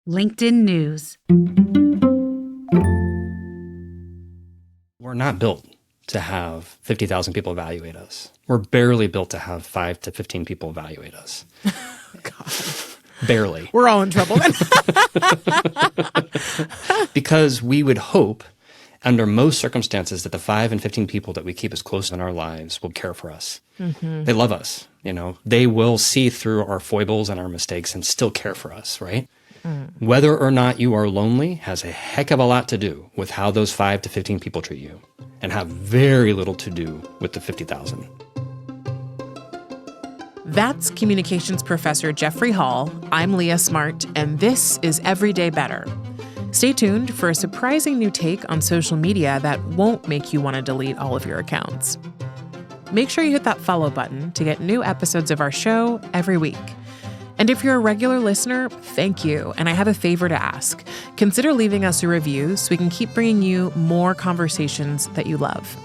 LinkedIn News. We're not built to have 50,000 people evaluate us. We're barely built to have 5 to 15 people evaluate us. God. Barely. We're all in trouble then. Because we would hope, under most circumstances, that the 5 and 15 people that we keep as close in our lives will care for us. Mm-hmm. They love us. They will see through our foibles and our mistakes and still care for us, right? Whether or not you are lonely has a heck of a lot to do with how those 5 to 15 people treat you, and have very little to do with the 50,000. That's communications professor Jeffrey Hall. I'm Leah Smart, and this is Everyday Better. Stay tuned for a surprising new take on social media that won't make you want to delete all of your accounts. Make sure you hit that follow button to get new episodes of our show every week. And if you're a regular listener, thank you. And I have a favor to ask. Consider leaving us a review so we can keep bringing you more conversations that you love.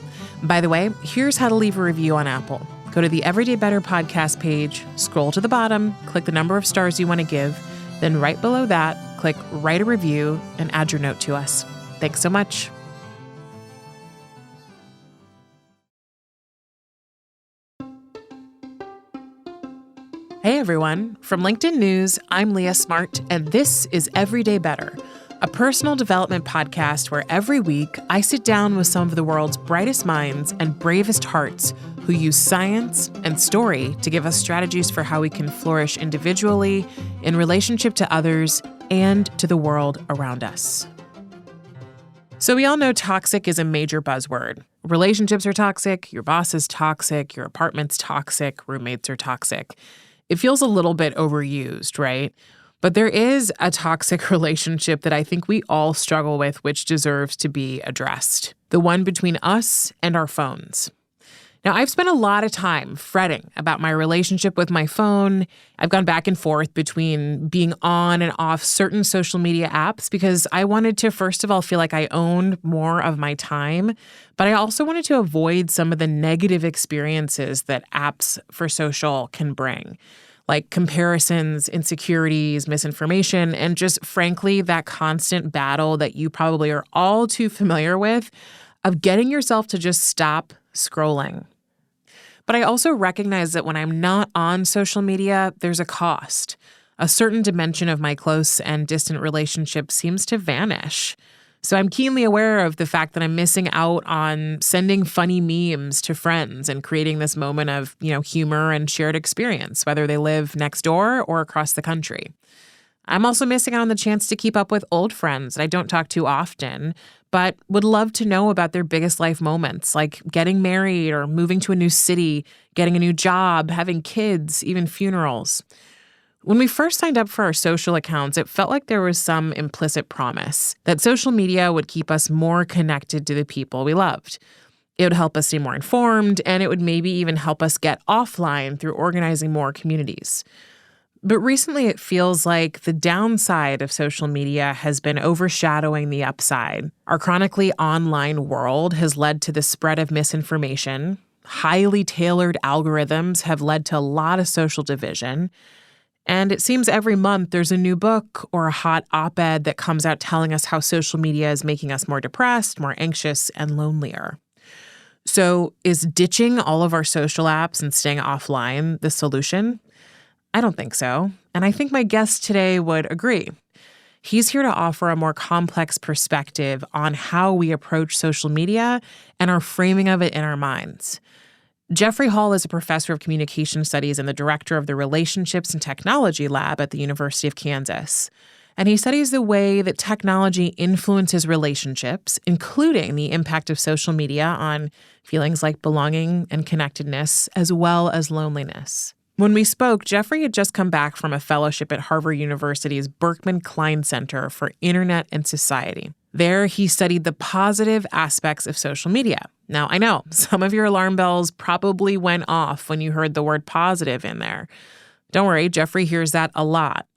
By the way, here's how to leave a review on Apple. Go to the Everyday Better podcast page, scroll to the bottom, click the number of stars you want to give, then right below that, click Write a Review and add your note to us. Thanks so much. Hey everyone, from LinkedIn News, I'm Leah Smart, and this is Everyday Better, a personal development podcast where every week I sit down with some of the world's brightest minds and bravest hearts who use science and story to give us strategies for how we can flourish individually, in relationship to others, and to the world around us. So we all know toxic is a major buzzword. Relationships are toxic, your boss is toxic, your apartment's toxic, roommates are toxic. It feels a little bit overused, right? But there is a toxic relationship that I think we all struggle with, which deserves to be addressed. The one between us and our phones. Now, I've spent a lot of time fretting about my relationship with my phone. I've gone back and forth between being on and off certain social media apps because I wanted to, first of all, feel like I owned more of my time. But I also wanted to avoid some of the negative experiences that apps for social can bring, like comparisons, insecurities, misinformation, and just, frankly, that constant battle that you probably are all too familiar with of getting yourself to just stop scrolling. But I also recognize that when I'm not on social media, there's a cost. A certain dimension of my close and distant relationship seems to vanish. So I'm keenly aware of the fact that I'm missing out on sending funny memes to friends and creating this moment of, humor and shared experience, whether they live next door or across the country. I'm also missing out on the chance to keep up with old friends that I don't talk to often, but would love to know about their biggest life moments, like getting married or moving to a new city, getting a new job, having kids, even funerals. When we first signed up for our social accounts, it felt like there was some implicit promise that social media would keep us more connected to the people we loved. It would help us stay more informed, and it would maybe even help us get offline through organizing more communities. But recently, it feels like the downside of social media has been overshadowing the upside. Our chronically online world has led to the spread of misinformation. Highly tailored algorithms have led to a lot of social division. And it seems every month there's a new book or a hot op-ed that comes out telling us how social media is making us more depressed, more anxious, and lonelier. So is ditching all of our social apps and staying offline the solution? I don't think so. And I think my guest today would agree. He's here to offer a more complex perspective on how we approach social media and our framing of it in our minds. Jeffrey Hall is a professor of communication studies and the director of the Relationships and Technology Lab at the University of Kansas. And he studies the way that technology influences relationships, including the impact of social media on feelings like belonging and connectedness, as well as loneliness. When we spoke, Jeffrey had just come back from a fellowship at Harvard University's Berkman Klein Center for Internet and Society. There, he studied the positive aspects of social media. Now, I know some of your alarm bells probably went off when you heard the word positive in there. Don't worry, Jeffrey hears that a lot.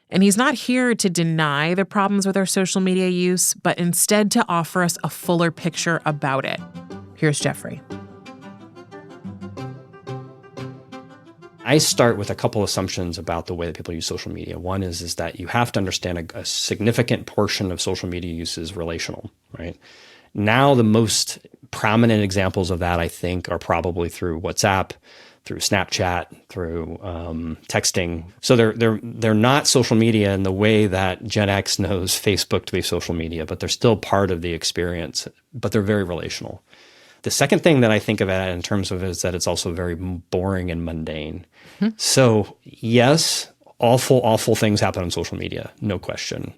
And he's not here to deny the problems with our social media use, but instead to offer us a fuller picture about it. Here's Jeffrey. I start with a couple assumptions about the way that people use social media. One is that you have to understand a significant portion of social media use is relational, right? Now, the most prominent examples of that, I think, are probably through WhatsApp, through Snapchat, through texting. So they're not social media in the way that Gen X knows Facebook to be social media, but they're still part of the experience, but they're very relational. The second thing that I think of it in terms of is that it's also very boring and mundane. So yes, awful things happen on social media, no question.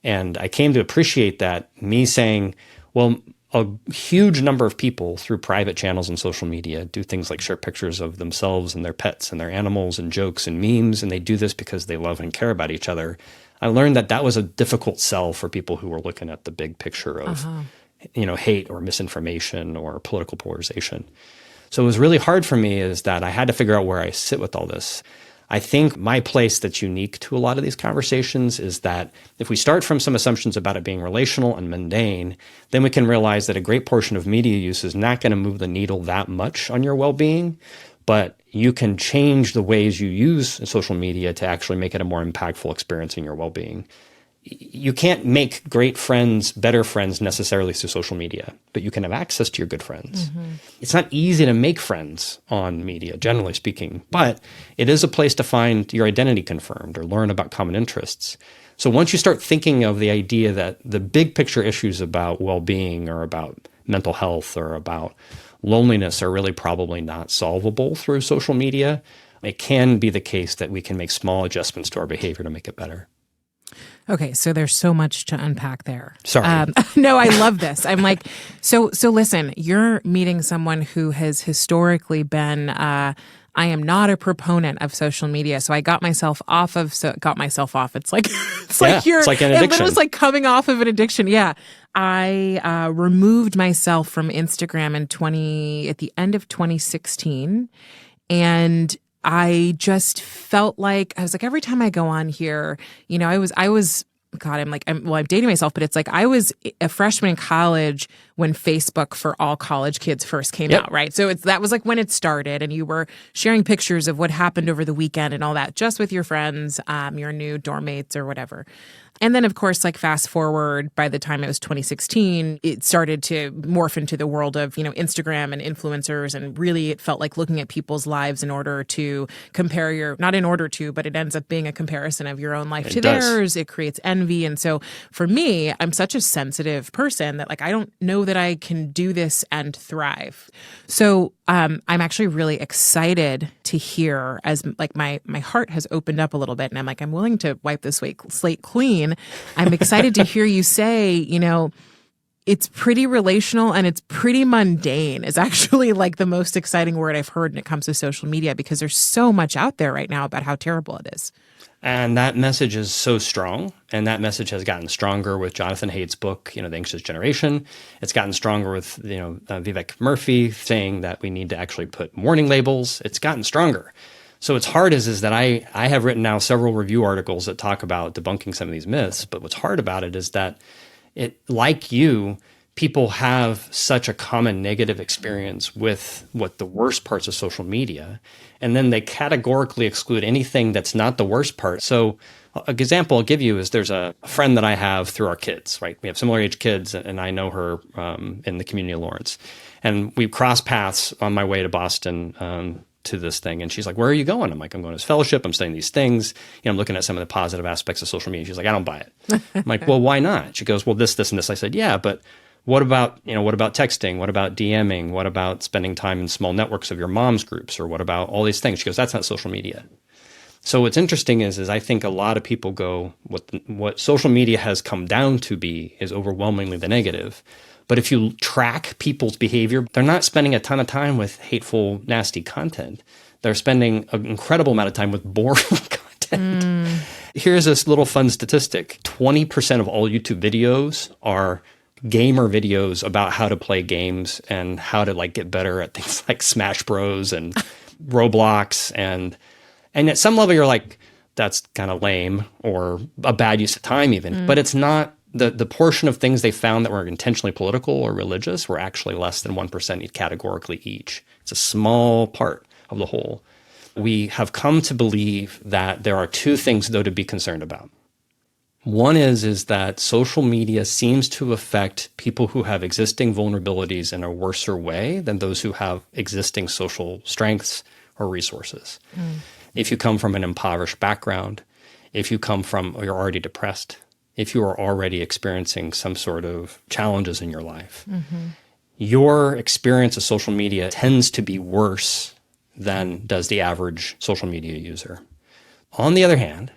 And I came to appreciate that, me saying, well, a huge number of people through private channels and social media do things like share pictures of themselves and their pets and their animals and jokes and memes, and they do this because they love and care about each other. I learned that that was a difficult sell for people who were looking at the big picture of hate or misinformation or political polarization. So it was really hard for me is that I had to figure out where I sit with all this. I think my place that's unique to a lot of these conversations is that if we start from some assumptions about it being relational and mundane, then we can realize that a great portion of media use is not going to move the needle that much on your well-being, but you can change the ways you use social media to actually make it a more impactful experience in your well-being. You can't make great friends, better friends necessarily through social media, but you can have access to your good friends. It's not easy to make friends on media, generally speaking, but it is a place to find your identity confirmed or learn about common interests. So once you start thinking of the idea that the big picture issues about well-being or about mental health or about loneliness are really probably not solvable through social media, it can be the case that we can make small adjustments to our behavior to make it better. Okay, so there's so much to unpack there. Sorry. No, I love this. I'm like, so listen, you're meeting someone who has historically been, I am not a proponent of social media. So I got myself off. It's like, it's like an addiction. It was like coming off of an addiction. Yeah. I removed myself from Instagram at the end of 2016. And I just felt like, I was like, every time I go on here, I was, God, I'm dating myself, but it's like I was a freshman in college when Facebook for all college kids first came out, right? So that was like when it started, and you were sharing pictures of what happened over the weekend and all that, just with your friends, your new dorm mates or whatever. And then, of course, like fast forward, by the time it was 2016, it started to morph into the world of, Instagram and influencers. And really, it felt like looking at people's lives in order to compare not in order to, but it ends up being a comparison of your own life to theirs. It creates envy. And so for me, I'm such a sensitive person that I don't know that I can do this and thrive. So I'm actually really excited to hear, as my heart has opened up a little bit, and I'm willing to wipe this slate clean. I'm excited to hear you say, it's pretty relational and it's pretty mundane is actually the most exciting word I've heard when it comes to social media, because there's so much out there right now about how terrible it is. And that message is so strong. And that message has gotten stronger with Jonathan Haidt's book, The Anxious Generation. It's gotten stronger with, Vivek Murthy saying that we need to actually put warning labels. It's gotten stronger. So what's hard is that I have written now several review articles that talk about debunking some of these myths. But what's hard about it is that people have such a common negative experience with what the worst parts of social media, and then they categorically exclude anything that's not the worst part. So an example I'll give you is there's a friend that I have through our kids, right? We have similar age kids, and I know her in the community of Lawrence. And we crossed paths on my way to Boston to this thing. And she's like, where are you going? I'm like, I'm going to this fellowship. I'm studying these things. I'm looking at some of the positive aspects of social media. She's like, I don't buy it. I'm like, well, why not? She goes, well, this, and this. I said, yeah, but what about texting? What about DMing? What about spending time in small networks of your mom's groups? Or what about all these things? She goes, that's not social media. So what's interesting is I think a lot of people go, what social media has come down to be is overwhelmingly the negative. But if you track people's behavior, they're not spending a ton of time with hateful, nasty content. They're spending an incredible amount of time with boring content. Here's this little fun statistic. 20% of all YouTube videos are gamer videos about how to play games and how to get better at things like Smash Bros. And Roblox. And at some level, you're like, that's kind of lame or a bad use of time even. But it's not. The portion of things they found that were intentionally political or religious were actually less than 1% categorically each. It's a small part of the whole. We have come to believe that there are two things, though, to be concerned about. One is that social media seems to affect people who have existing vulnerabilities in a worser way than those who have existing social strengths or resources. If you come from an impoverished background, if you come from, or you're already depressed, if you are already experiencing some sort of challenges in your life, your experience of social media tends to be worse than does the average social media user. On the other hand,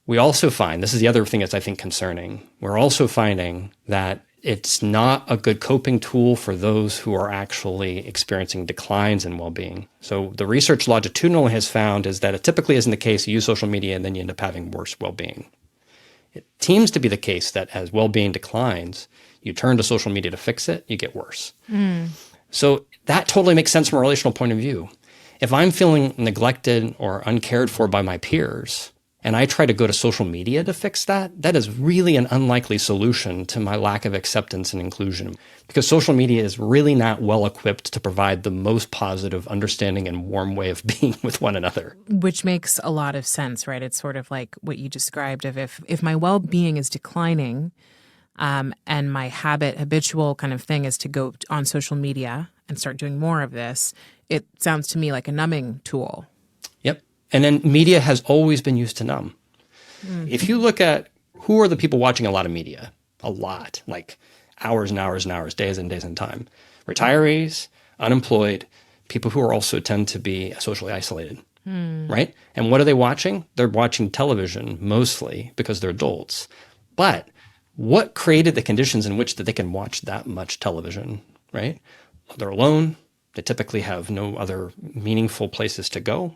we also find, this is the other thing that's I think concerning, we're also finding that it's not a good coping tool for those who are actually experiencing declines in well-being. So the research longitudinally has found is that it typically isn't the case. You use social media and then you end up having worse well-being. It seems to be the case that as well-being declines, you turn to social media to fix it, you get worse. So that totally makes sense from a relational point of view. If I'm feeling neglected or uncared for by my peers, and I try to go to social media to fix that, that is really an unlikely solution to my lack of acceptance and inclusion, because social media is really not well equipped to provide the most positive, understanding, and warm way of being with one another. Which makes a lot of sense, right? It's sort of like what you described of if my well-being is declining, and my habitual kind of thing is to go on social media and start doing more of this, it sounds to me like a numbing tool. Yep. And then media has always been used to numb. If you look at who are the people watching a lot of media, a lot, like hours and hours and hours, days and days and time, retirees, unemployed, people who are also tend to be socially isolated, right? And what are they watching? They're watching television mostly because they're adults. But what created the conditions in which that they can watch that much television, right? They're alone. They typically have no other meaningful places to go.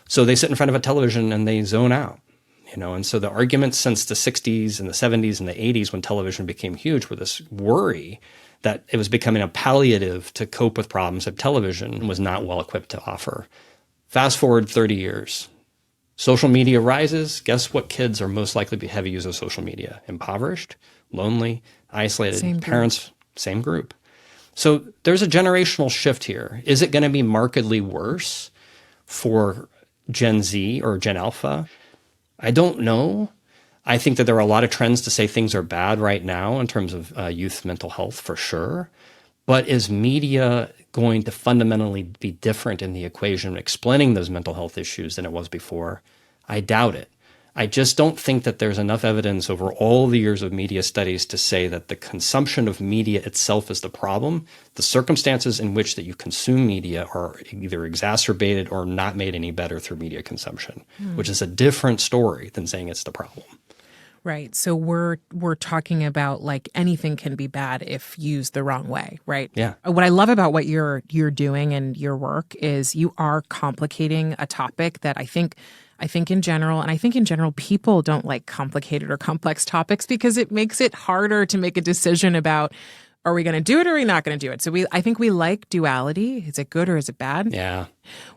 So they sit in front of a television and they zone out, and so the arguments since the 60s and the 70s and the 80s when television became huge were this worry that it was becoming a palliative to cope with problems that television was not well equipped to offer. Fast forward 30 years, social media rises. Guess what kids are most likely to be heavy users of social media? Impoverished, lonely, isolated, parents, same group. So there's a generational shift here. Is it going to be markedly worse for Gen Z or Gen Alpha? I don't know. I think that there are a lot of trends to say things are bad right now in terms of youth mental health for sure. But is media going to fundamentally be different in the equation explaining those mental health issues than it was before? I doubt it. I just don't think that there's enough evidence over all the years of media studies to say that the consumption of media itself is the problem. The circumstances in which that you consume media are either exacerbated or not made any better through media consumption, which is a different story than saying it's the problem. Right. So we're talking about like anything can be bad if used the wrong way, right? Yeah. What I love about what you're doing and your work is you are complicating a topic that I think in general, people don't like complicated or complex topics because it makes it harder to make a decision about, are we going to do it or are we not going to do it? So I think we like duality. Is it good or is it bad? Yeah.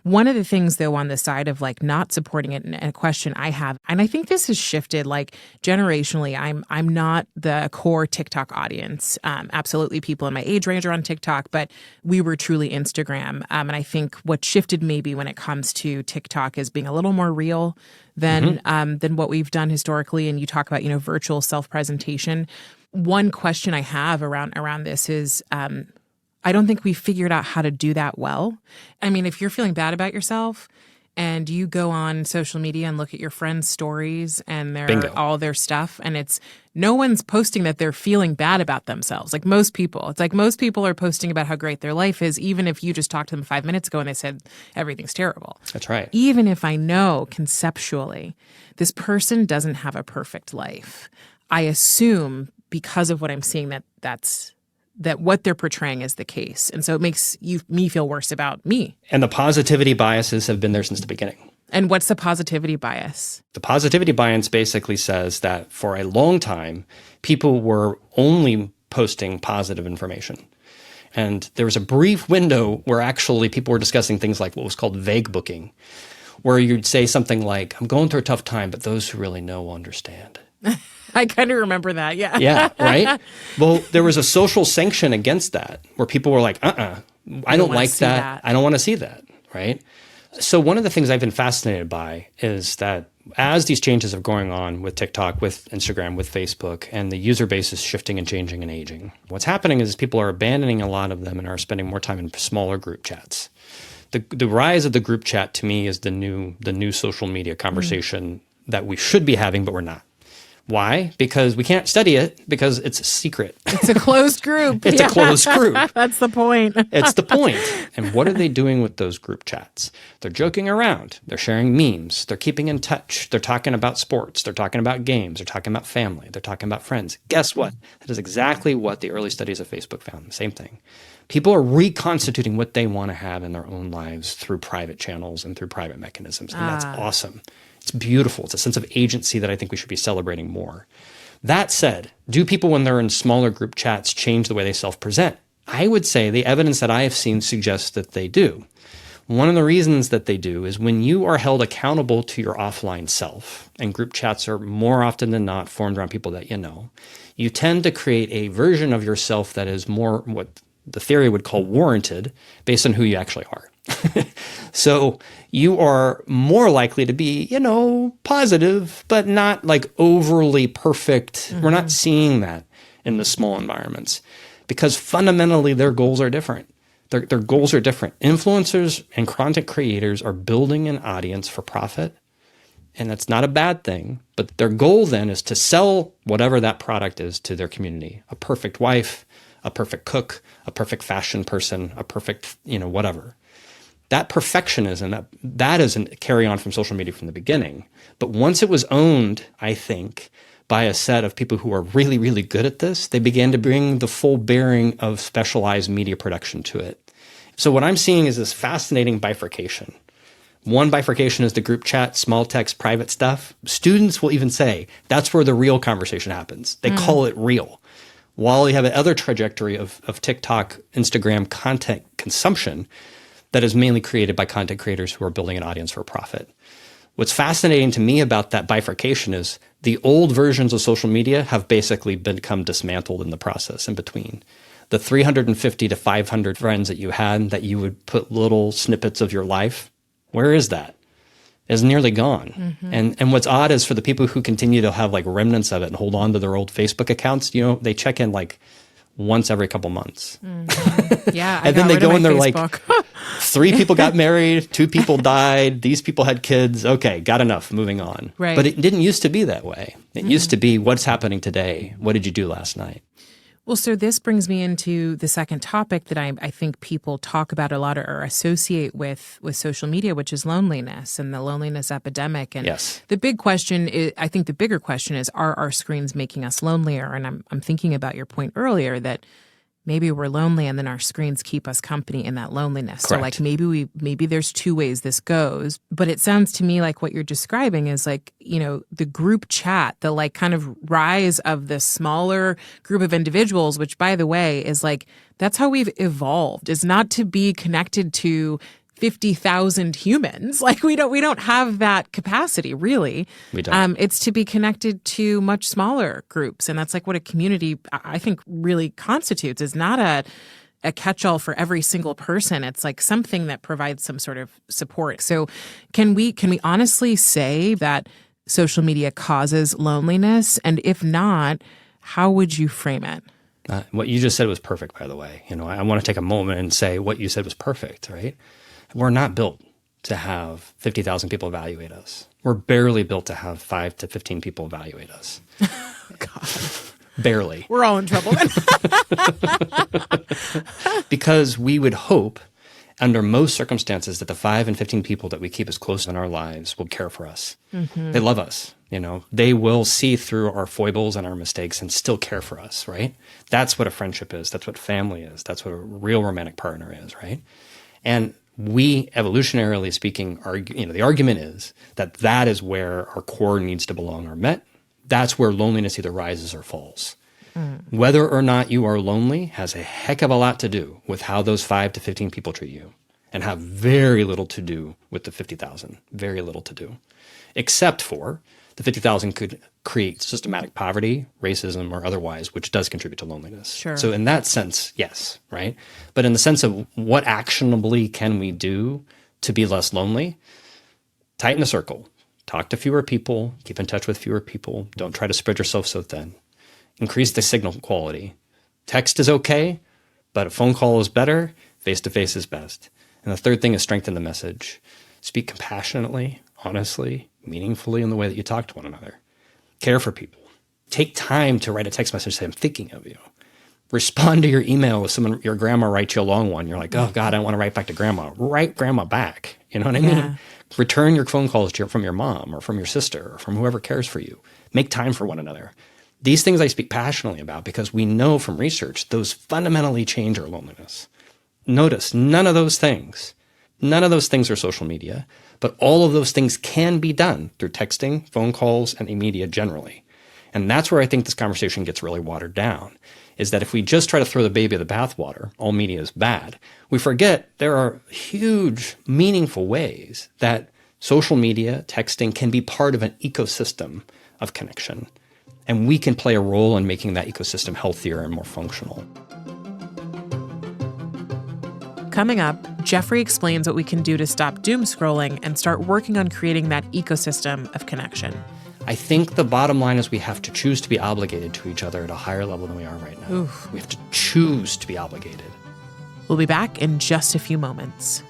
One of the things, though, on the side of like not supporting it, and a question I have, and I think this has shifted like generationally. I'm not the core TikTok audience. Absolutely, people in my age range are on TikTok, but we were truly Instagram. And I think what shifted maybe when it comes to TikTok is being a little more real than what we've done historically. And you talk about virtual self-presentation. One question I have around this is I don't think we figured out how to do that well. I mean, if you're feeling bad about yourself and you go on social media and look at your friends' stories and all their stuff, and it's no one's posting that they're feeling bad about themselves. Like most people, it's like most people are posting about how great their life is, even if you just talked to them 5 minutes ago and they said everything's terrible. That's right. Even if I know conceptually this person doesn't have a perfect life, I assume because of what I'm seeing that what they're portraying is the case. And so it makes me feel worse about me. And the positivity biases have been there since the beginning. And what's the positivity bias? The positivity bias basically says that for a long time, people were only posting positive information. And there was a brief window where actually people were discussing things like what was called vague booking, where you'd say something like, I'm going through a tough time, but those who really know will understand. I kind of remember that, yeah. Yeah, right? Well, there was a social sanction against that where people were like, I don't like that. I don't want to see that, right? So one of the things I've been fascinated by is that as these changes are going on with TikTok, with Instagram, with Facebook, and the user base is shifting and changing and aging, what's happening is people are abandoning a lot of them and are spending more time in smaller group chats. The rise of the group chat to me is the new social media conversation that we should be having, but we're not. Why? Because we can't study it because it's a secret. It's a closed group. It's a closed group. That's the point. It's the point. And what are they doing with those group chats? They're joking around. They're sharing memes. They're keeping in touch. They're talking about sports. They're talking about games. They're talking about family. They're talking about friends. Guess what? That is exactly what the early studies of Facebook found. Same thing. People are reconstituting what they want to have in their own lives through private channels and through private mechanisms. And that's awesome. It's beautiful. It's a sense of agency that I think we should be celebrating more. That said, do people when they're in smaller group chats change the way they self-present? I would say the evidence that I have seen suggests that they do. One of the reasons that they do is when you are held accountable to your offline self, and group chats are more often than not formed around people that you know, you tend to create a version of yourself that is more what the theory would call warranted based on who you actually are. So you are more likely to be, positive, but not like overly perfect. Mm-hmm. We're not seeing that in the small environments because fundamentally their goals are different. Their goals are different. Influencers and content creators are building an audience for profit. And that's not a bad thing. But their goal then is to sell whatever that product is to their community. A perfect wife, a perfect cook, a perfect fashion person, a perfect, whatever. That perfectionism, that is a carry on from social media from the beginning. But once it was owned, I think, by a set of people who are really, really good at this, they began to bring the full bearing of specialized media production to it. So what I'm seeing is this fascinating bifurcation. One bifurcation is the group chat, small text, private stuff. Students will even say that's where the real conversation happens. They call it real. While you have another trajectory of TikTok, Instagram content consumption, that is mainly created by content creators who are building an audience for profit. What's fascinating to me about that bifurcation is the old versions of social media have basically become dismantled in the process in between. The 350 to 500 friends that you had that you would put little snippets of your life, where is that? It's nearly gone. Mm-hmm. And what's odd is for the people who continue to have like remnants of it and hold on to their old Facebook accounts, they check in like once every couple months. Mm-hmm. Yeah. And then they go and they're like, 3 people got married, 2 people died, these people had kids. Okay, got enough, moving on. Right. But it didn't used to be that way. It used to be what's happening today? What did you do last night? Well, so this brings me into the second topic that I think people talk about a lot or associate with social media, which is loneliness and the loneliness epidemic. And yes. The big question is, I think the bigger question is, are our screens making us lonelier? And I'm thinking about your point earlier that maybe we're lonely and then our screens keep us company in that loneliness. Correct. So like maybe there's 2 ways this goes, but it sounds to me like what you're describing is like, the group chat, the like kind of rise of the smaller group of individuals, which by the way is like, that's how we've evolved, is not to be connected to 50,000 humans. Like we don't have that capacity, really. We don't. It's to be connected to much smaller groups. And that's like what a community, I think, really constitutes, is not a catch-all for every single person. It's like something that provides some sort of support. So can we honestly say that social media causes loneliness? And if not, how would you frame it? What you just said was perfect, by the way. I want to take a moment and say what you said was perfect, right? We're not built to have 50,000 people evaluate us. We're barely built to have 5 to 15 people evaluate us. God. Barely. We're all in trouble then. Because we would hope, under most circumstances, that the 5 and 15 people that we keep as close in our lives will care for us. Mm-hmm. They love us. They will see through our foibles and our mistakes and still care for us, right? That's what a friendship is. That's what family is. That's what a real romantic partner is, right? And we, evolutionarily speaking, the argument is that is where our core needs to belong or met. That's where loneliness either rises or falls. Whether or not you are lonely has a heck of a lot to do with how those 5 to 15 people treat you, and have very little to do with the 50,000. Very little to do. Except for the 50,000 could create systematic poverty, racism, or otherwise, which does contribute to loneliness. Sure. So in that sense, yes, right? But in the sense of what actionably can we do to be less lonely, tighten the circle. Talk to fewer people, keep in touch with fewer people. Don't try to spread yourself so thin. Increase the signal quality. Text is okay, but a phone call is better. Face-to-face is best. And the third thing is strengthen the message. Speak compassionately, honestly, meaningfully in the way that you talk to one another. Care for people. Take time to write a text message, say, I'm thinking of you. Respond to your email with someone, your grandma writes you a long one. You're like, oh God, I want to write back to grandma. Write grandma back. You know what I mean? Return your phone calls from your mom or from your sister or from whoever cares for you. Make time for one another. These things I speak passionately about because we know from research those fundamentally change our loneliness. Notice none of those things are social media, but all of those things can be done through texting, phone calls, and the media generally. And that's where I think this conversation gets really watered down, is that if we just try to throw the baby in the bathwater, all media is bad, we forget there are huge, meaningful ways that social media, texting can be part of an ecosystem of connection. And we can play a role in making that ecosystem healthier and more functional. Coming up, Jeffrey explains what we can do to stop doom scrolling and start working on creating that ecosystem of connection. I think the bottom line is we have to choose to be obligated to each other at a higher level than we are right now. Oof. We have to choose to be obligated. We'll be back in just a few moments.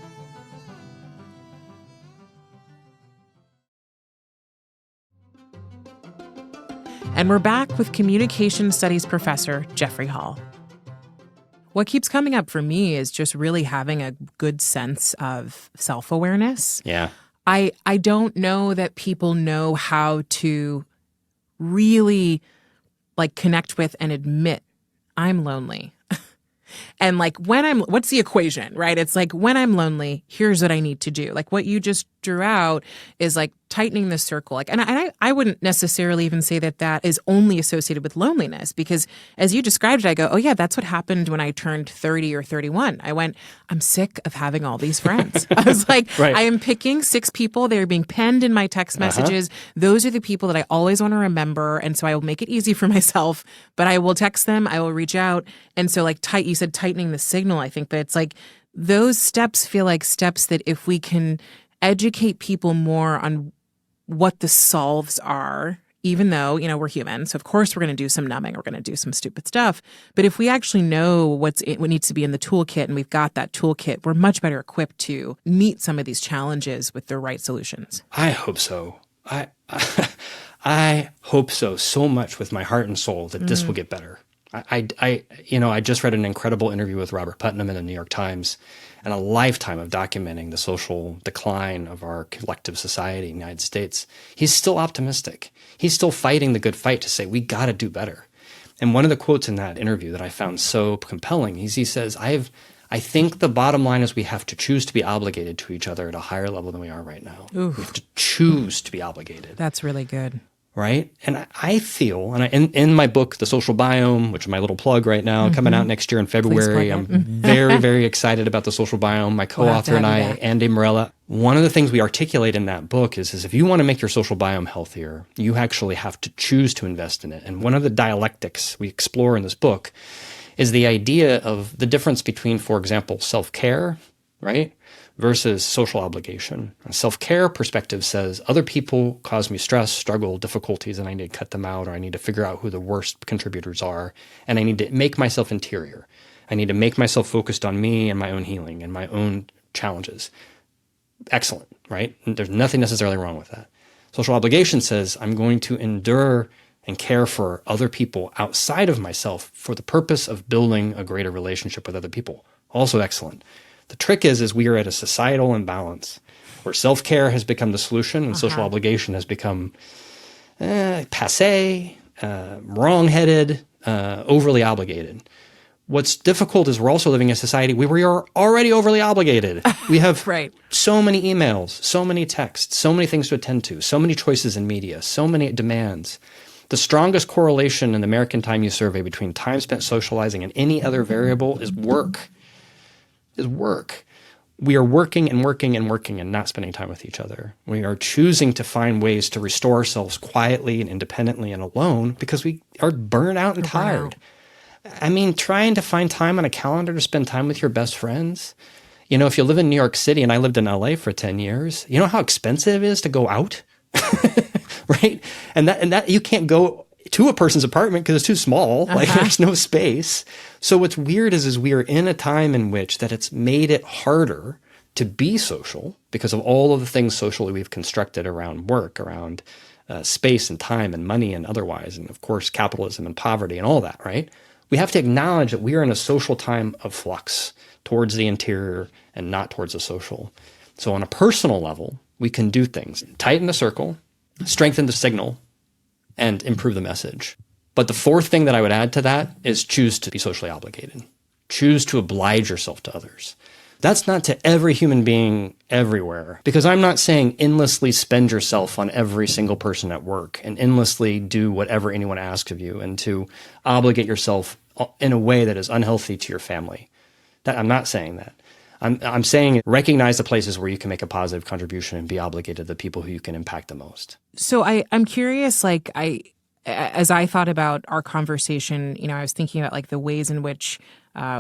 And we're back with communication studies professor Jeffrey Hall. What keeps coming up for me is just really having a good sense of self-awareness. Yeah. I don't know that people know how to really connect with and admit I'm lonely. And what's the equation, right? It's like when I'm lonely, here's what I need to do. Like what you just drew out is tightening the circle. And I wouldn't necessarily even say that is only associated with loneliness, because as you described it, I go, oh yeah, that's what happened when I turned 30 or 31. I went, I'm sick of having all these friends. I was like, right. I am picking 6 people. They're being penned in my text messages. Those are the people that I always want to remember. And so I will make it easy for myself, but I will text them. I will reach out. And so you said tightening the signal, I think, but it's those steps feel like steps that if we can educate people more on what the solves are, even though, we're human. So of course we're going to do some numbing. We're going to do some stupid stuff. But if we actually know what needs to be in the toolkit and we've got that toolkit, we're much better equipped to meet some of these challenges with the right solutions. I hope so. I hope so much with my heart and soul that this will get better. I just read an incredible interview with Robert Putnam in the New York Times, and a lifetime of documenting the social decline of our collective society in the United States. He's still optimistic. He's still fighting the good fight to say, we got to do better. And one of the quotes in that interview that I found so compelling, he says, I think the bottom line is we have to choose to be obligated to each other at a higher level than we are right now. Oof. We have to choose to be obligated. That's really good. Right? And I feel, and in my book, The Social Biome, which is my little plug right now, coming out next year in February, I'm very, very excited about The Social Biome. My co-author and I, Andy Morella, one of the things we articulate in that book is if you want to make your social biome healthier, you actually have to choose to invest in it. And one of the dialectics we explore in this book is the idea of the difference between, for example, self-care, right, versus social obligation. A self-care perspective says other people cause me stress, struggle, difficulties, and I need to cut them out, or I need to figure out who the worst contributors are, and I need to make myself interior. I need to make myself focused on me and my own healing and my own challenges. Excellent, right? There's nothing necessarily wrong with that. Social obligation says I'm going to endure and care for other people outside of myself for the purpose of building a greater relationship with other people. Also excellent. The trick is we are at a societal imbalance where self-care has become the solution and social obligation has become passé, wrong-headed, overly obligated. What's difficult is we're also living in a society where we are already overly obligated. We have so many emails, so many texts, so many things to attend to, so many choices in media, so many demands. The strongest correlation in the American Time Use Survey between time spent socializing and any other variable is work. We are working and working and working and not spending time with each other. We are choosing to find ways to restore ourselves quietly and independently and alone because we are burned out and tired. I mean, trying to find time on a calendar to spend time with your best friends If you live in New York City, and I lived in LA for 10 years, you know how expensive it is to go out? Right? And that you can't go to a person's apartment because it's too small. Like there's no space. So what's weird is we are in a time in which that it's made it harder to be social because of all of the things socially we've constructed around work, around space and time and money and otherwise. And of course, capitalism and poverty and all that, right? We have to acknowledge that we are in a social time of flux towards the interior and not towards the social. So on a personal level, we can do things, tighten the circle, strengthen the signal, and improve the message. But the fourth thing that I would add to that is choose to be socially obligated. Choose to oblige yourself to others. That's not to every human being everywhere, because I'm not saying endlessly spend yourself on every single person at work and endlessly do whatever anyone asks of you and to obligate yourself in a way that is unhealthy to your family. I'm not saying that. I'm saying recognize the places where you can make a positive contribution and be obligated to the people who you can impact the most. So I'm curious, as I thought about our conversation, I was thinking about the ways in which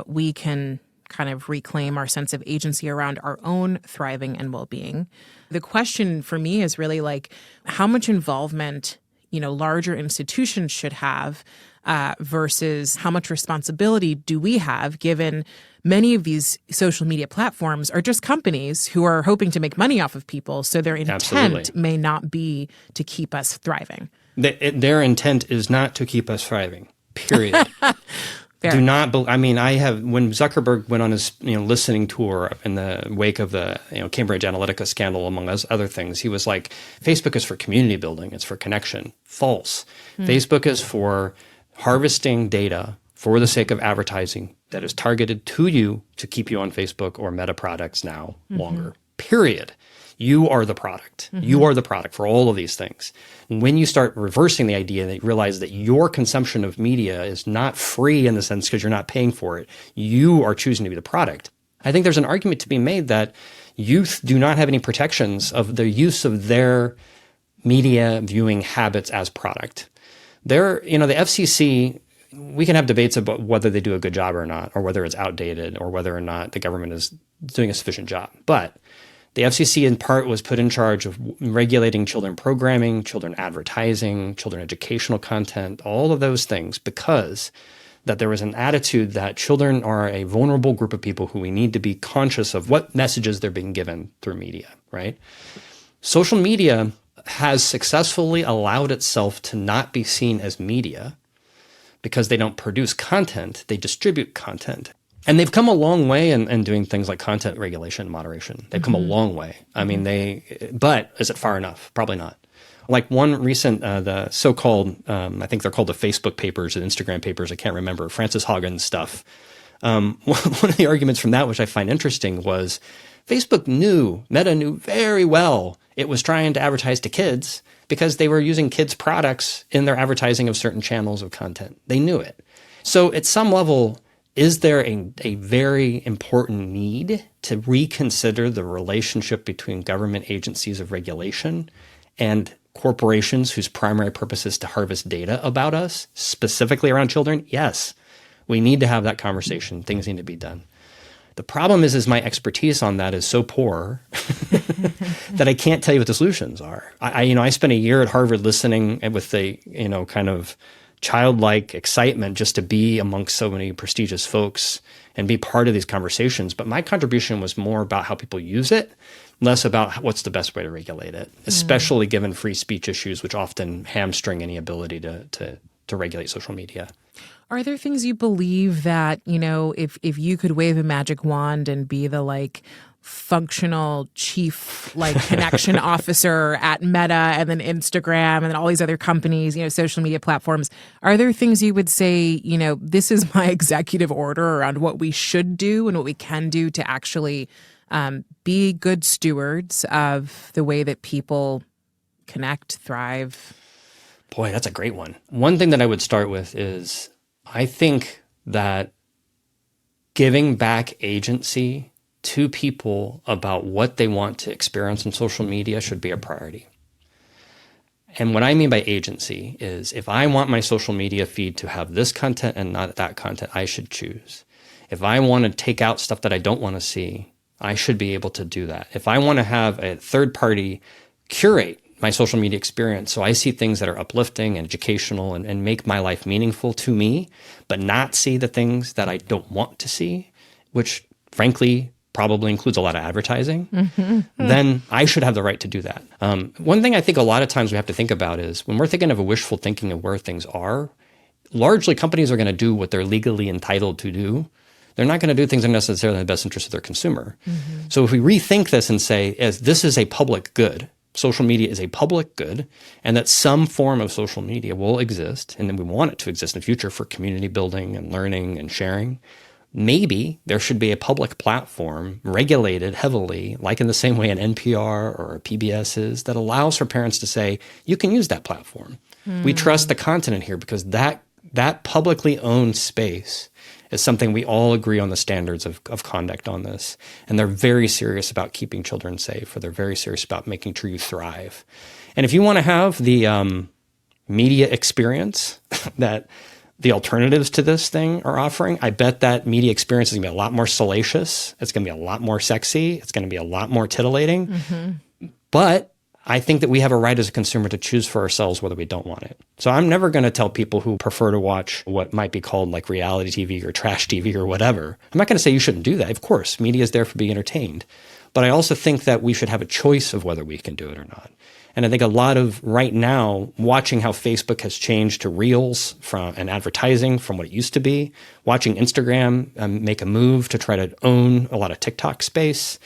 we can kind of reclaim our sense of agency around our own thriving and well-being. The question for me is really how much involvement, larger institutions should have versus how much responsibility do we have, given many of these social media platforms are just companies who are hoping to make money off of people. So their intent Absolutely. may not be to keep us thriving. Their intent is not to keep us thriving, period. Do not. When Zuckerberg went on his listening tour in the wake of the Cambridge Analytica scandal, among other things, he was like, Facebook is for community building. It's for connection. False. Facebook is for harvesting data for the sake of advertising that is targeted to you to keep you on Facebook or Meta products now longer. Period. You are the product. You are the product for all of these things. And when you start reversing the idea that you realize that your consumption of media is not free in the sense because you're not paying for it, you are choosing to be the product. I think there's an argument to be made that youth do not have any protections of the use of their media viewing habits as product. The FCC, we can have debates about whether they do a good job or not, or whether it's outdated, or whether or not the government is doing a sufficient job. But the FCC in part was put in charge of regulating children programming, children advertising, children educational content, all of those things, because that there was an attitude that children are a vulnerable group of people who we need to be conscious of what messages they're being given through media, right? Social media has successfully allowed itself to not be seen as media because they don't produce content, they distribute content. And they've come a long way in doing things like content regulation and moderation. They've come a long way. But is it far of Probably not. Like one recent, the so-called, I think they're called the Facebook papers and Instagram papers, I can't remember, Frances Haugen's stuff. One of the arguments from that, which I find interesting, was Meta knew very well it was trying to advertise to kids because they were using kids' products in their advertising of certain channels of content. They knew it. So at some level, is there a very important need to reconsider the relationship between government agencies of regulation and corporations whose primary purpose is to harvest data about us, specifically around children? Yes, we need to have that conversation. Things need to be done. The problem is my expertise on that is so poor that I can't tell you what the solutions are. I spent a year at Harvard listening with the kind of childlike excitement just to be amongst so many prestigious folks and be part of these conversations. But my contribution was more about how people use it, less about what's the best way to regulate it, especially given free speech issues, which often hamstring any ability to regulate social media. Are there things you believe that, if you could wave a magic wand and be the functional chief connection officer at Meta and then Instagram and then all these other companies, social media platforms, are there things you would say, this is my executive order around what we should do and what we can do to actually be good stewards of the way that people connect, thrive? Boy, that's a great one. One thing that I would start with is I think that giving back agency to people about what they want to experience on social media should be a priority. And what I mean by agency is if I want my social media feed to have this content and not that content, I should choose. If I want to take out stuff that I don't want to see, I should be able to do that. If I want to have a third party curate my social media experience so I see things that are uplifting and educational and make my life meaningful to me, but not see the things that I don't want to see, which frankly probably includes a lot of advertising, then I should have the right to do that. One thing I think a lot of times we have to think about is when we're thinking of a wishful thinking of where things are, largely companies are going to do what they're legally entitled to do. They're not going to do things that are necessarily in the best interest of their consumer. So if we rethink this and say, as this is a public good, social media is a public good, and that some form of social media will exist, and then we want it to exist in the future for community building and learning and sharing, maybe there should be a public platform regulated heavily, like in the same way an NPR or a PBS is, that allows for parents to say, you can use that platform. We trust the content in here because that publicly owned space is something we all agree on the standards of conduct on this. And they're very serious about keeping children safe, or they're very serious about making sure you thrive. And if you want to have the media experience that the alternatives to this thing are offering, I bet that media experience is going to be a lot more salacious. It's going to be a lot more sexy. It's going to be a lot more titillating. But I think that we have a right as a consumer to choose for ourselves whether we don't want it. So I'm never going to tell people who prefer to watch what might be called like reality TV or trash TV or whatever. I'm not going to say you shouldn't do that. Of course, media is there for being entertained. But I also think that we should have a choice of whether we can do it or not. And I think a lot of right now, watching how Facebook has changed to Reels and advertising from what it used to be, watching Instagram make a move to try to own a lot of TikTok space,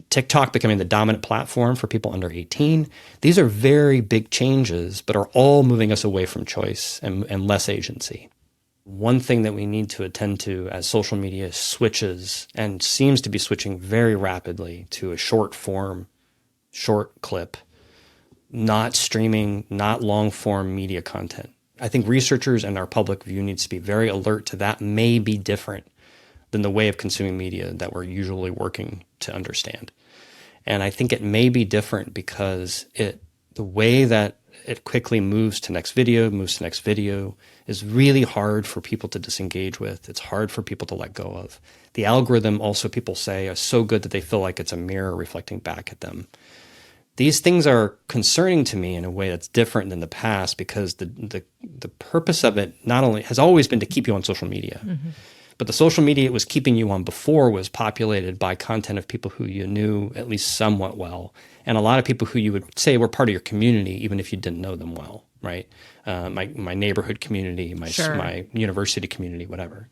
TikTok becoming the dominant platform for people under 18. These are very big changes, but are all moving us away from choice and less agency. One thing that we need to attend to as social media switches and seems to be switching very rapidly to a short form, short clip, not streaming, not long form media content. I think researchers and our public view needs to be very alert to that may be different than the way of consuming media that we're usually working to understand. And I think it may be different because the way that it quickly moves to next video is really hard for people to disengage with. It's hard for people to let go of. The algorithm also, people say, is so good that they feel like it's a mirror reflecting back at them. These things are concerning to me in a way that's different than the past because the purpose of it not only has always been to keep you on social media, but the social media it was keeping you on before was populated by content of people who you knew at least somewhat well, and a lot of people who you would say were part of your community even if you didn't know them well, right? My neighborhood community, my university community, whatever.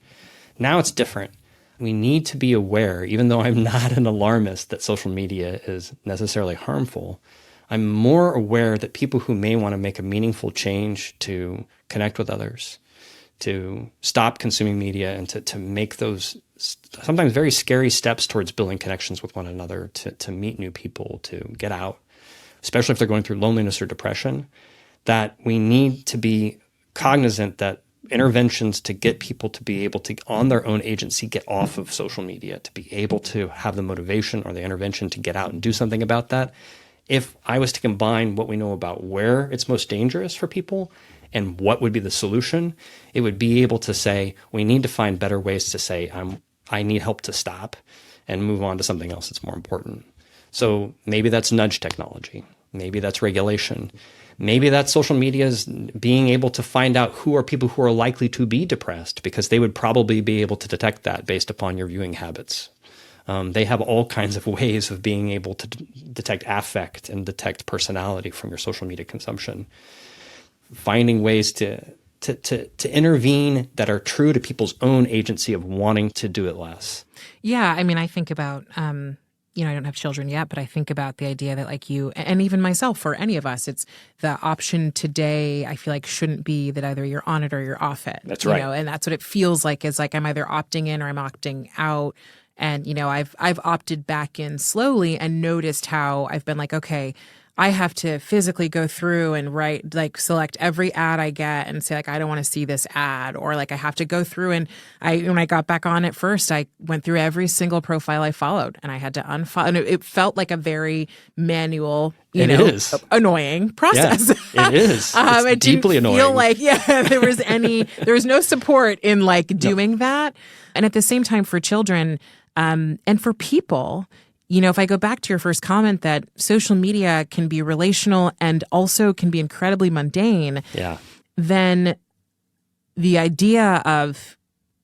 Now it's different. We need to be aware, even though I'm not an alarmist that social media is necessarily harmful, I'm more aware that people who may want to make a meaningful change to connect with others, to stop consuming media, and to make those sometimes very scary steps towards building connections with one another, to meet new people, to get out, especially if they're going through loneliness or depression, that we need to be cognizant that interventions to get people to be able to, on their own agency, get off of social media, to be able to have the motivation or the intervention to get out and do something about that. If I was to combine what we know about where it's most dangerous for people and what would be the solution, it would be able to say, we need to find better ways to say, I need help to stop and move on to something else that's more important. So maybe that's nudge technology. Maybe that's regulation. Maybe that's social media's being able to find out who are people who are likely to be depressed, because they would probably be able to detect that based upon your viewing habits. They have all kinds of ways of being able to detect affect and detect personality from your social media consumption. Finding ways to intervene that are true to people's own agency of wanting to do it less. Yeah, I mean, I think about I don't have children yet, but I think about the idea that like you, and even myself or any of us, it's the option today, I feel like shouldn't be that either you're on it or you're off it. That's right. And that's what it feels like, is like I'm either opting in or I'm opting out. And, I've opted back in slowly and noticed how I've been like, okay, I have to physically go through and select every ad I get and say like, I don't want to see this ad, or like I have to go through and when I got back on it first, I went through every single profile I followed and I had to unfollow. And it felt like a very manual, annoying process. Yeah, it is. It's deeply annoying. Feel like, there was no support in like doing that. And at the same time for children, And for people, if I go back to your first comment that social media can be relational and also can be incredibly mundane, then the idea of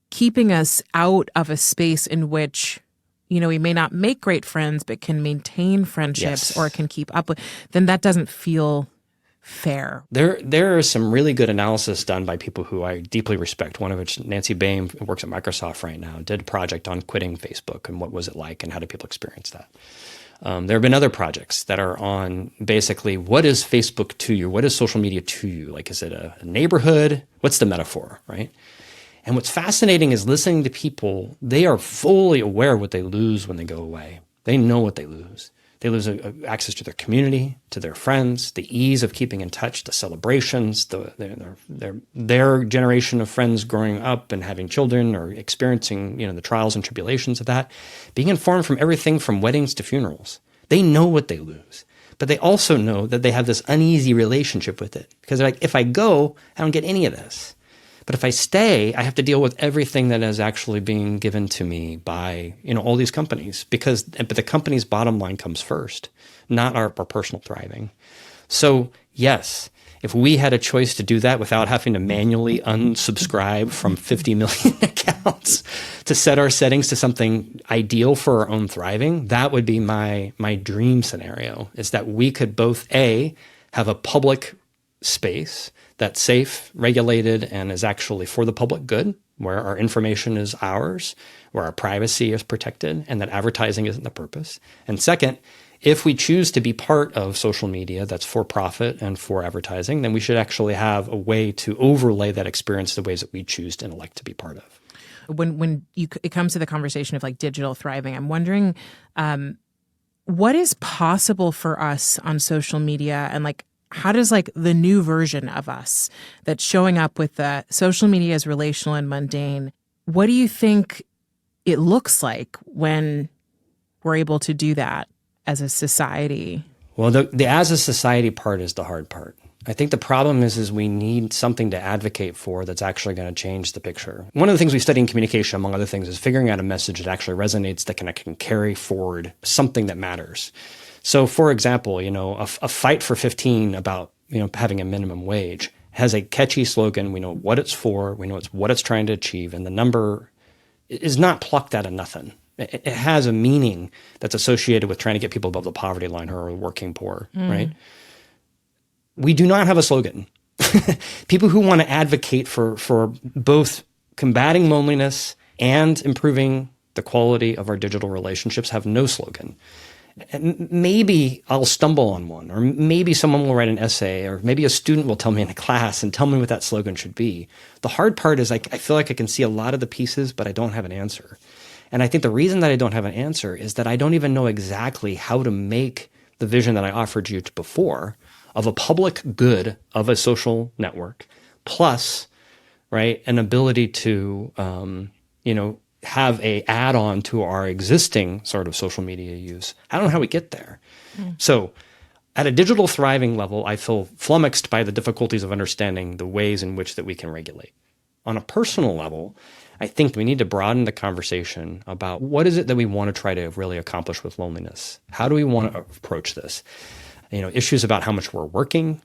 keeping us out of a space in which, we may not make great friends, but can maintain friendships or can keep up with, then that doesn't feel fair. There is some really good analysis done by people who I deeply respect, one of which, Nancy Bain, who works at Microsoft right now, did a project on quitting Facebook and what was it like and how do people experience that. There have been other projects that are on basically what is Facebook to you? What is social media to you? Like, is it a neighborhood? What's the metaphor, right? And what's fascinating is listening to people, they are fully aware of what they lose when they go away. They know what they lose. They lose access to their community, to their friends, the ease of keeping in touch, the celebrations, their generation of friends growing up and having children or experiencing, the trials and tribulations of that, being informed from everything from weddings to funerals. They know what they lose, but they also know that they have this uneasy relationship with it because they're like, if I go, I don't get any of this. But if I stay, I have to deal with everything that is actually being given to me by, all these companies but the company's bottom line comes first, not our personal thriving. So yes, if we had a choice to do that without having to manually unsubscribe from 50 million accounts to set our settings to something ideal for our own thriving, that would be my dream scenario, is that we could both have a public space that's safe, regulated, and is actually for the public good, where our information is ours, where our privacy is protected, and that advertising isn't the purpose. And second, if we choose to be part of social media that's for profit and for advertising, then we should actually have a way to overlay that experience the ways that we choose to elect to be part of. When it comes to the conversation of like digital thriving, I'm wondering what is possible for us on social media, and like, how does like the new version of us that's showing up with the social media as relational and mundane, what do you think it looks like when we're able to do that as a society? Well, the as a society part is the hard part. I think the problem is we need something to advocate for that's actually going to change the picture. One of the things we study in communication, among other things, is figuring out a message that actually resonates, that can carry forward something that matters. So, for example, a fight for 15 about, having a minimum wage has a catchy slogan. We know what it's for. We know what it's trying to achieve. And the number is not plucked out of nothing. It has a meaning that's associated with trying to get people above the poverty line who are working poor, right? We do not have a slogan. People who want to advocate for both combating loneliness and improving the quality of our digital relationships have no slogan. And maybe I'll stumble on one, or maybe someone will write an essay, or maybe a student will tell me in a class and tell me what that slogan should be. The hard part is I feel like I can see a lot of the pieces, but I don't have an answer. And I think the reason that I don't have an answer is that I don't even know exactly how to make the vision that I offered you before of a public good of a social network, plus, right, an ability to, have a add-on to our existing sort of social media use. I don't know how we get there. So at a digital thriving level, I feel flummoxed by the difficulties of understanding the ways in which that we can regulate. On a personal level, I think we need to broaden the conversation about what is it that we want to try to really accomplish with loneliness? How do we want to approach this? Issues about how much we're working,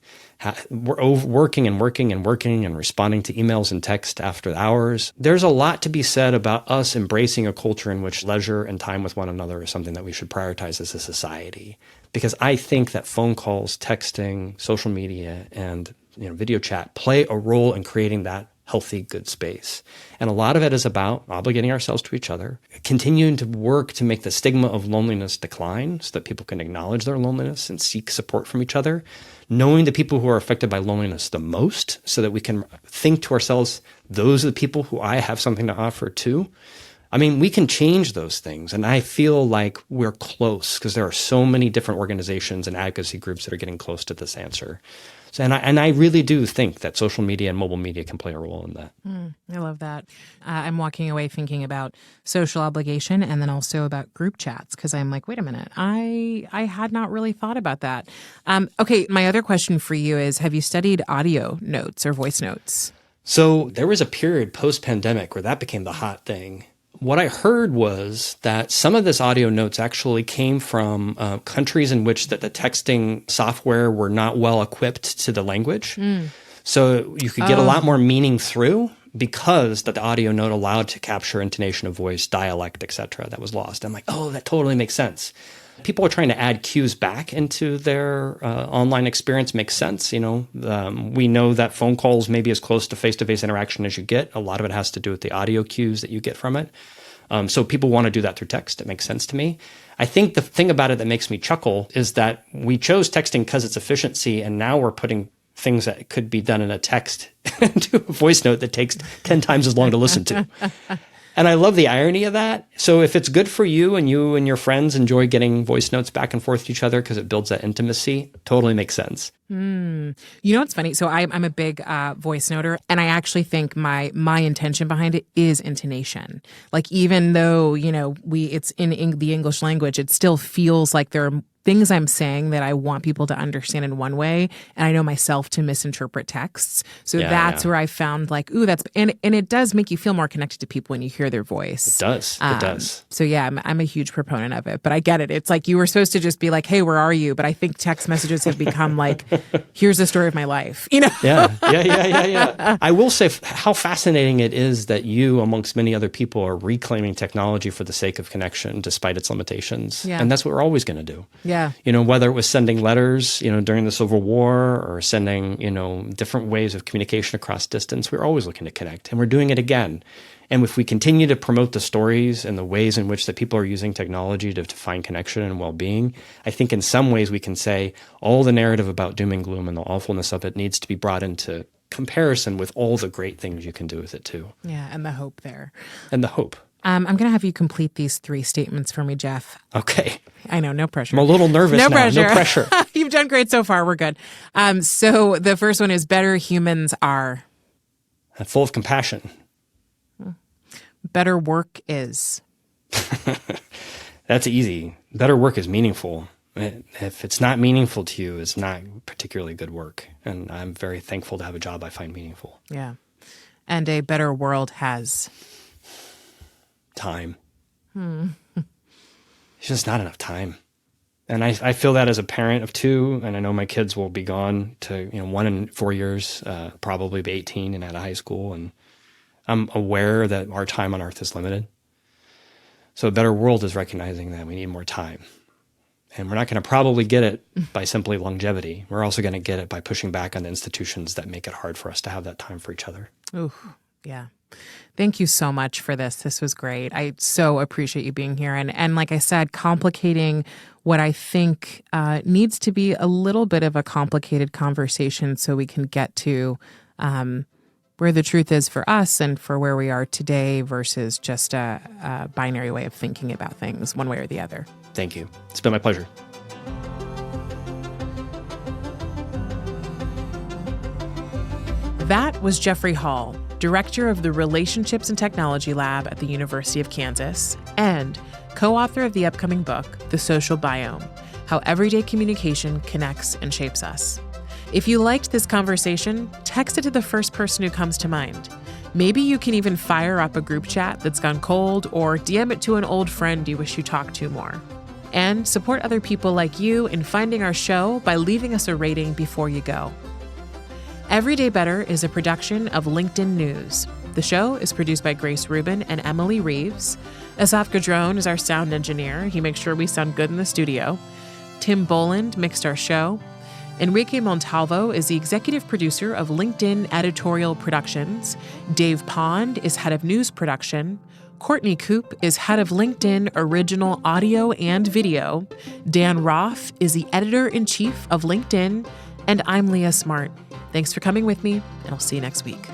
we're working and responding to emails and text after hours. There's a lot to be said about us embracing a culture in which leisure and time with one another is something that we should prioritize as a society. Because I think that phone calls, texting, social media, and video chat play a role in creating that healthy, good space. And a lot of it is about obligating ourselves to each other, continuing to work to make the stigma of loneliness decline so that people can acknowledge their loneliness and seek support from each other, knowing the people who are affected by loneliness the most so that we can think to ourselves, those are the people who I have something to offer too. I mean, we can change those things. And I feel like we're close because there are so many different organizations and advocacy groups that are getting close to this answer. So, and I really do think that social media and mobile media can play a role in that. I love that. I'm walking away thinking about social obligation and then also about group chats because I'm like, wait a minute, I had not really thought about that. Okay, my other question for you is, have you studied audio notes or voice notes? So there was a period post-pandemic where that became the hot thing. What I heard was that some of this audio notes actually came from countries in which the texting software were not well equipped to the language. So you could get a lot more meaning through because that the audio note allowed to capture intonation of voice, dialect, etc. that was lost. I'm like, oh, that totally makes sense. People are trying to add cues back into their online experience. Makes sense. We know that phone calls may be as close to face-to-face interaction as you get. A lot of it has to do with the audio cues that you get from it. So people want to do that through text. It makes sense to me. I think the thing about it that makes me chuckle is that we chose texting because it's efficiency, and now we're putting things that could be done in a text into a voice note that takes 10 times as long to listen to. And I love the irony of that. So if it's good for you and your friends enjoy getting voice notes back and forth to each other because it builds that intimacy, totally makes sense. You know what's funny? So I'm a big voice noter, and I actually think my intention behind it is intonation. Like, even though, it's in the English language, it still feels like there are things I'm saying that I want people to understand in one way, and I know myself to misinterpret texts. So that's where I found like, ooh, and it does make you feel more connected to people when you hear their voice. It does. It does. So yeah, I'm a huge proponent of it, but I get it. It's like you were supposed to just be like, hey, where are you? But I think text messages have become like, here's the story of my life, Yeah. I will say how fascinating it is that you, amongst many other people, are reclaiming technology for the sake of connection, despite its limitations. Yeah. And that's what we're always going to do. Yeah. Whether it was sending letters, during the Civil War, or sending, different ways of communication across distance, we're always looking to connect, and we're doing it again. And if we continue to promote the stories and the ways in which that people are using technology to find connection and well-being, I think in some ways we can say all the narrative about doom and gloom and the awfulness of it needs to be brought into comparison with all the great things you can do with it too. Yeah, and the hope there. And the hope. I'm going to have you complete these 3 statements for me, Jeff. Okay. I know, no pressure. I'm a little nervous now. Pressure. No pressure. You've done great so far. We're good. So the first one is better humans are? Full of compassion. Better work is? That's easy. Better work is meaningful. If it's not meaningful to you, it's not particularly good work. And I'm very thankful to have a job I find meaningful. Yeah. And a better world has? Time. It's just not enough time. And I feel that as a parent of 2, and I know my kids will be gone to, 1 in 4 years, probably be 18 and out of high school. And I'm aware that our time on earth is limited. So a better world is recognizing that we need more time. And we're not going to probably get it by simply longevity. We're also going to get it by pushing back on the institutions that make it hard for us to have that time for each other. Ooh, yeah. Thank you so much for this. This was great. I so appreciate you being here. And like I said, complicating what I think needs to be a little bit of a complicated conversation so we can get to where the truth is for us and for where we are today versus just a binary way of thinking about things one way or the other. Thank you. It's been my pleasure. That was Jeffrey Hall, director of the Relationships and Technology Lab at the University of Kansas, and co-author of the upcoming book, The Social Biome: How Everyday Communication Connects and Shapes Us. If you liked this conversation, text it to the first person who comes to mind. Maybe you can even fire up a group chat that's gone cold or DM it to an old friend you wish you talked to more. And support other people like you in finding our show by leaving us a rating before you go. Everyday Better is a production of LinkedIn News. The show is produced by Grace Rubin and Emily Reeves. Asaf Gadron is our sound engineer. He makes sure we sound good in the studio. Tim Boland mixed our show. Enrique Montalvo is the executive producer of LinkedIn Editorial Productions. Dave Pond is head of news production. Courtney Koop is head of LinkedIn Original Audio and Video. Dan Roth is the editor-in-chief of LinkedIn. And I'm Leah Smart. Thanks for coming with me, and I'll see you next week.